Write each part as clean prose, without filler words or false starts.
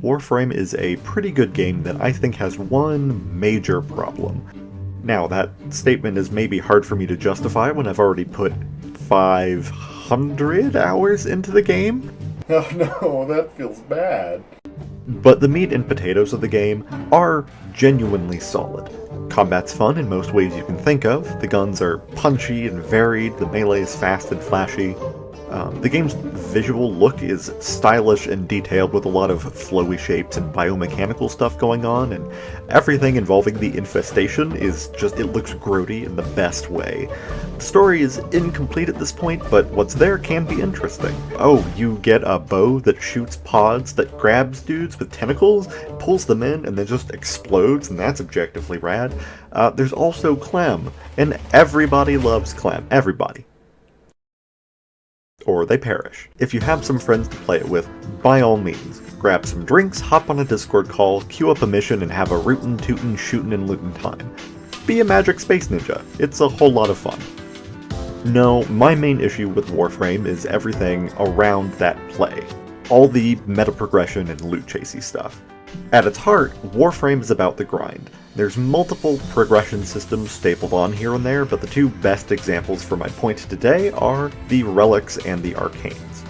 Warframe is a pretty good game that I think has one major problem. Now, that statement is maybe hard for me to justify when I've already put 500 hours into the game. Oh no, that feels bad. But the meat and potatoes of the game are genuinely solid. Combat's fun in most ways you can think of, the guns are punchy and varied, the melee is fast and flashy. The game's visual look is stylish and detailed with a lot of flowy shapes and biomechanical stuff going on, and everything involving the infestation is just, it looks grody in the best way. The story is incomplete at this point, but what's there can be interesting. Oh, you get a bow that shoots pods that grabs dudes with tentacles, pulls them in, and then just explodes, and that's objectively rad. There's also Clem, and everybody loves Clem. Everybody. Or they perish. If you have some friends to play it with, by all means, grab some drinks, hop on a Discord call, queue up a mission, and have a rootin', tootin', shootin' and lootin' time. Be a magic space ninja. It's a whole lot of fun. No, my main issue with Warframe is everything around that play. All the meta progression and loot chasey stuff. At its heart, Warframe is about the grind. There's multiple progression systems stapled on here and there, but the two best examples for my point today are the relics and the arcanes.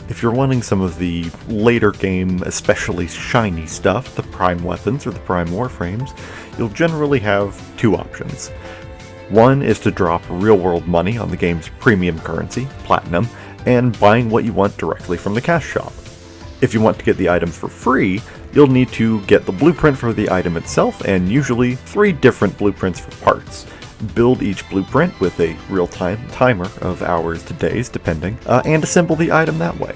If you're wanting some of the later game, especially shiny stuff, the prime weapons or the prime warframes, you'll generally have two options. One is to drop real-world money on the game's premium currency, platinum, and buying what you want directly from the cash shop. If you want to get the item for free, you'll need to get the blueprint for the item itself, and usually 3 different blueprints for parts. Build each blueprint with a real-time timer of hours to days, depending, and assemble the item that way.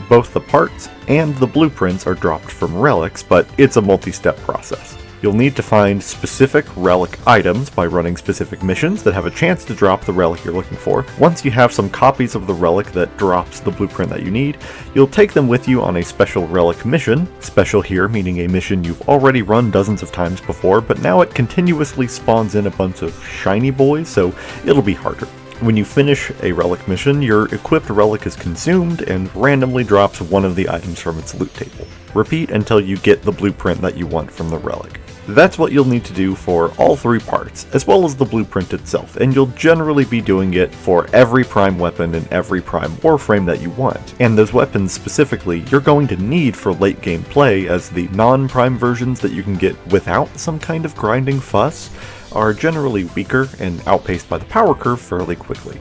Both the parts and the blueprints are dropped from relics, but it's a multi-step process. You'll need to find specific relic items by running specific missions that have a chance to drop the relic you're looking for. Once you have some copies of the relic that drops the blueprint that you need, you'll take them with you on a special relic mission. Special here meaning a mission you've already run dozens of times before, but now it continuously spawns in a bunch of shiny boys, so it'll be harder. When you finish a relic mission, your equipped relic is consumed and randomly drops one of the items from its loot table. Repeat until you get the blueprint that you want from the relic. That's what you'll need to do for all 3 parts, as well as the blueprint itself, and you'll generally be doing it for every prime weapon and every prime warframe that you want. And those weapons specifically, you're going to need for late game play, as the non-prime versions that you can get without some kind of grinding fuss are generally weaker and outpaced by the power curve fairly quickly.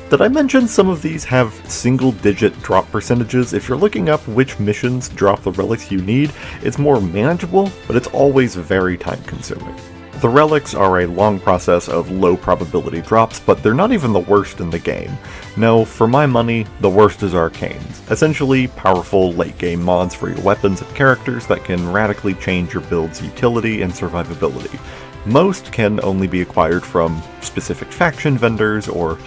Did I mention some of these have single-digit drop percentages? If you're looking up which missions drop the relics you need, it's more manageable, but it's always very time-consuming. The relics are a long process of low probability drops, but they're not even the worst in the game. No, for my money, the worst is arcanes. Essentially, powerful late-game mods for your weapons and characters that can radically change your build's utility and survivability. Most can only be acquired from specific faction vendors or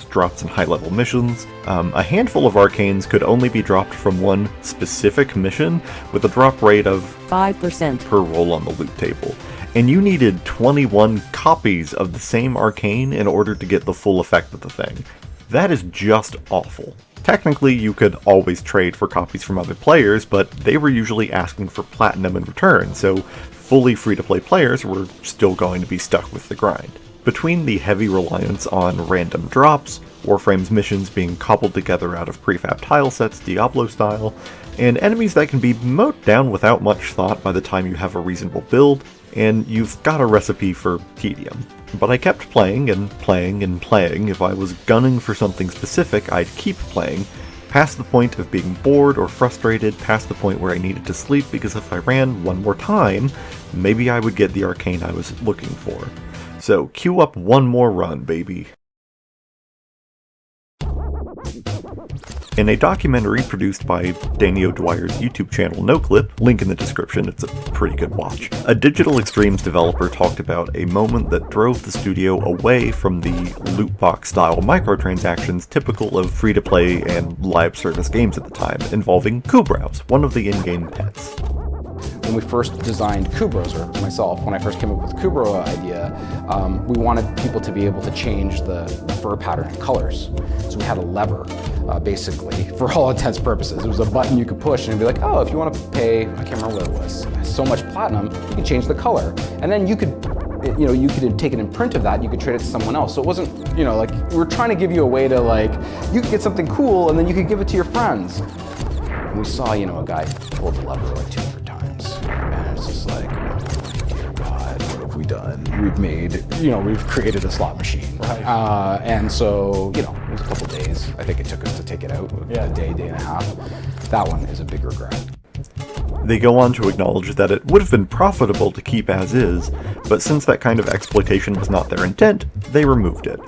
drops in high-level missions. A handful of arcanes could only be dropped from one specific mission with a drop rate of 5% per roll on the loot table. And you needed 21 copies of the same arcane in order to get the full effect of the thing. That is just awful. Technically, you could always trade for copies from other players, but they were usually asking for platinum in return, so fully free-to-play players were still going to be stuck with the grind. Between the heavy reliance on random drops, Warframe's missions being cobbled together out of prefab tile sets Diablo style, and enemies that can be mowed down without much thought by the time you have a reasonable build, and you've got a recipe for tedium. But I kept playing and playing and playing. If I was gunning for something specific, I'd keep playing, past the point of being bored or frustrated, past the point where I needed to sleep, because if I ran one more time, maybe I would get the arcane I was looking for. So queue up one more run, baby. In a documentary produced by Danny O'Dwyer's YouTube channel NoClip, link in the description, it's a pretty good watch, a Digital Extremes developer talked about a moment that drove the studio away from the loot box style microtransactions typical of free-to-play and live service games at the time, involving Kubrows, one of the in-game pets. When we first designed Kubros, or myself, when I first came up with the Kubro idea, we wanted people to be able to change the fur pattern and colors. So we had a lever, basically, for all intents and purposes. It was a button you could push and it'd be like, oh, if you want to pay, I can't remember what it was, so much platinum, you could change the color. And then you could take an imprint of that, you could trade it to someone else. So it wasn't, like, we're trying to give you a way to, like, you could get something cool and then you could give it to your friends. And we saw, a guy pull the lever like 200 times. And it's just like, oh dear God, what have we done? We've made, we've created a slot machine. Right. And so, it was a couple days. I think it took us to take it out, a day and a half. That one is a big regret. They go on to acknowledge that it would have been profitable to keep as is, but since that kind of exploitation was not their intent, they removed it.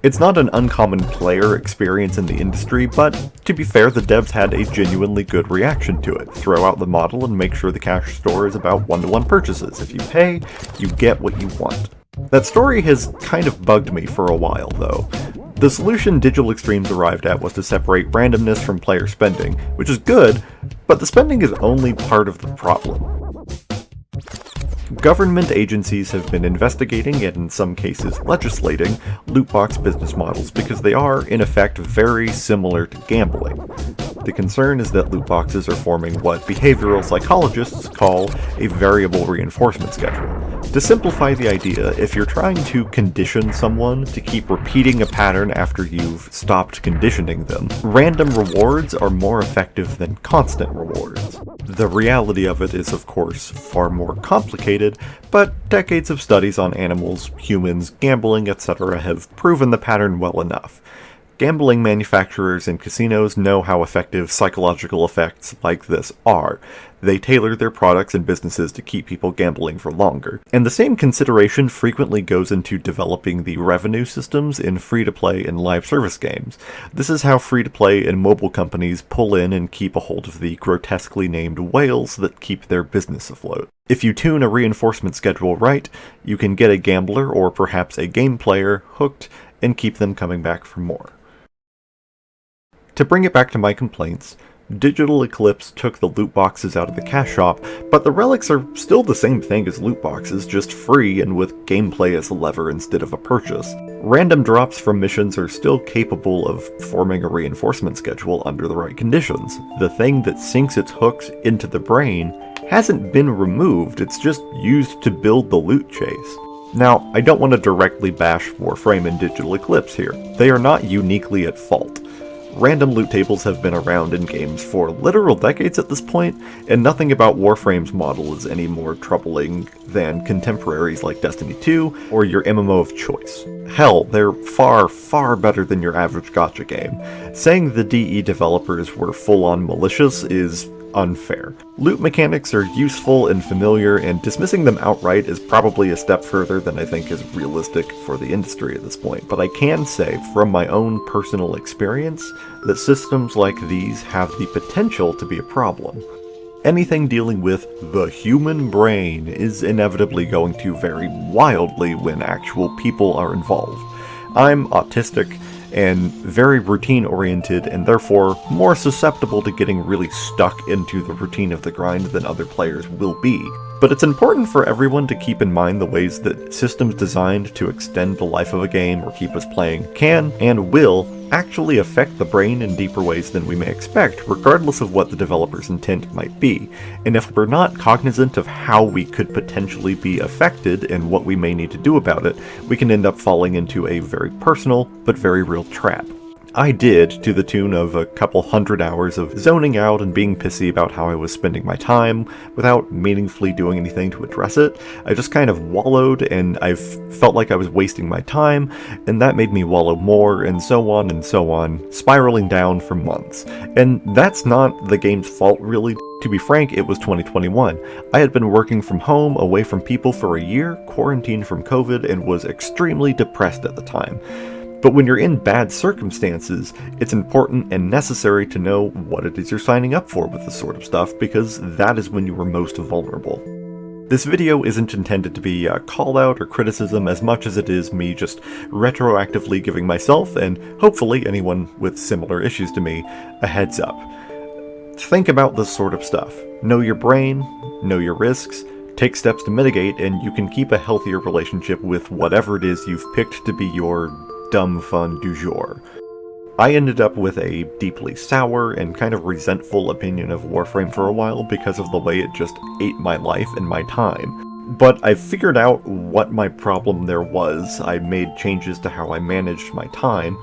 It's not an uncommon player experience in the industry, but to be fair, the devs had a genuinely good reaction to it. Throw out the model and make sure the cash store is about one-to-one purchases. If you pay, you get what you want. That story has kind of bugged me for a while, though. The solution Digital Extremes arrived at was to separate randomness from player spending, which is good, but the spending is only part of the problem. Government agencies have been investigating, and in some cases legislating, loot box business models because they are, in effect, very similar to gambling. The concern is that loot boxes are forming what behavioral psychologists call a variable reinforcement schedule. To simplify the idea, if you're trying to condition someone to keep repeating a pattern after you've stopped conditioning them, random rewards are more effective than constant rewards. The reality of it is, of course, far more complicated, but decades of studies on animals, humans, gambling, etc. have proven the pattern well enough. Gambling manufacturers and casinos know how effective psychological effects like this are. They tailor their products and businesses to keep people gambling for longer. And the same consideration frequently goes into developing the revenue systems in free-to-play and live service games. This is how free-to-play and mobile companies pull in and keep a hold of the grotesquely named whales that keep their business afloat. If you tune a reinforcement schedule right, you can get a gambler or perhaps a game player hooked and keep them coming back for more. To bring it back to my complaints, Digital Eclipse took the loot boxes out of the cash shop, but the relics are still the same thing as loot boxes, just free and with gameplay as a lever instead of a purchase. Random drops from missions are still capable of forming a reinforcement schedule under the right conditions. The thing that sinks its hooks into the brain hasn't been removed, it's just used to build the loot chase. Now, I don't want to directly bash Warframe and Digital Eclipse here. They are not uniquely at fault. Random loot tables have been around in games for literal decades at this point, and nothing about Warframe's model is any more troubling than contemporaries like Destiny 2 or your MMO of choice. Hell, they're far, far better than your average gacha game. Saying the DE developers were full-on malicious is unfair. Loot mechanics are useful and familiar, and dismissing them outright is probably a step further than I think is realistic for the industry at this point, but I can say from my own personal experience that systems like these have the potential to be a problem. Anything dealing with the human brain is inevitably going to vary wildly when actual people are involved. I'm autistic and very routine-oriented, and therefore more susceptible to getting really stuck into the routine of the grind than other players will be. But it's important for everyone to keep in mind the ways that systems designed to extend the life of a game or keep us playing can, and will, actually affect the brain in deeper ways than we may expect, regardless of what the developer's intent might be. And if we're not cognizant of how we could potentially be affected and what we may need to do about it, we can end up falling into a very personal, but very real trap. I did, to the tune of a couple hundred hours of zoning out and being pissy about how I was spending my time, without meaningfully doing anything to address it. I just kind of wallowed, and I felt like I was wasting my time, and that made me wallow more, and so on, spiraling down for months. And that's not the game's fault, really. To be frank, it was 2021. I had been working from home, away from people for a year, quarantined from COVID, and was extremely depressed at the time. But when you're in bad circumstances, it's important and necessary to know what it is you're signing up for with this sort of stuff, because that is when you are most vulnerable. This video isn't intended to be a call-out or criticism as much as it is me just retroactively giving myself, and hopefully anyone with similar issues to me, a heads up. Think about this sort of stuff. Know your brain, know your risks, take steps to mitigate, and you can keep a healthier relationship with whatever it is you've picked to be your dumb fun du jour. I ended up with a deeply sour and kind of resentful opinion of Warframe for a while because of the way it just ate my life and my time. But I figured out what my problem there was. I made changes to how I managed my time.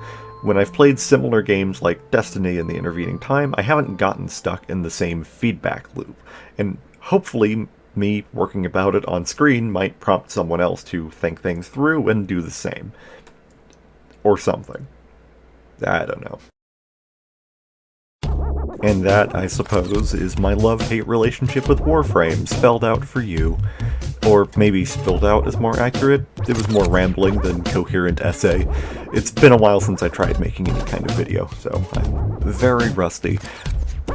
When I've played similar games like Destiny in the intervening time, I haven't gotten stuck in the same feedback loop. And hopefully, me working about it on screen might prompt someone else to think things through and do the same. Or something. I don't know. And that, I suppose, is my love-hate relationship with Warframe, spelled out for you. Or maybe spilled out is more accurate. It was more rambling than coherent essay. It's been a while since I tried making any kind of video, so I'm very rusty.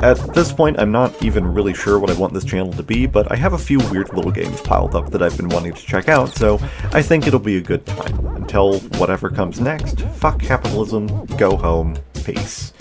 At this point, I'm not even really sure what I want this channel to be, but I have a few weird little games piled up that I've been wanting to check out, so I think it'll be a good time. Until whatever comes next, fuck capitalism, go home, peace.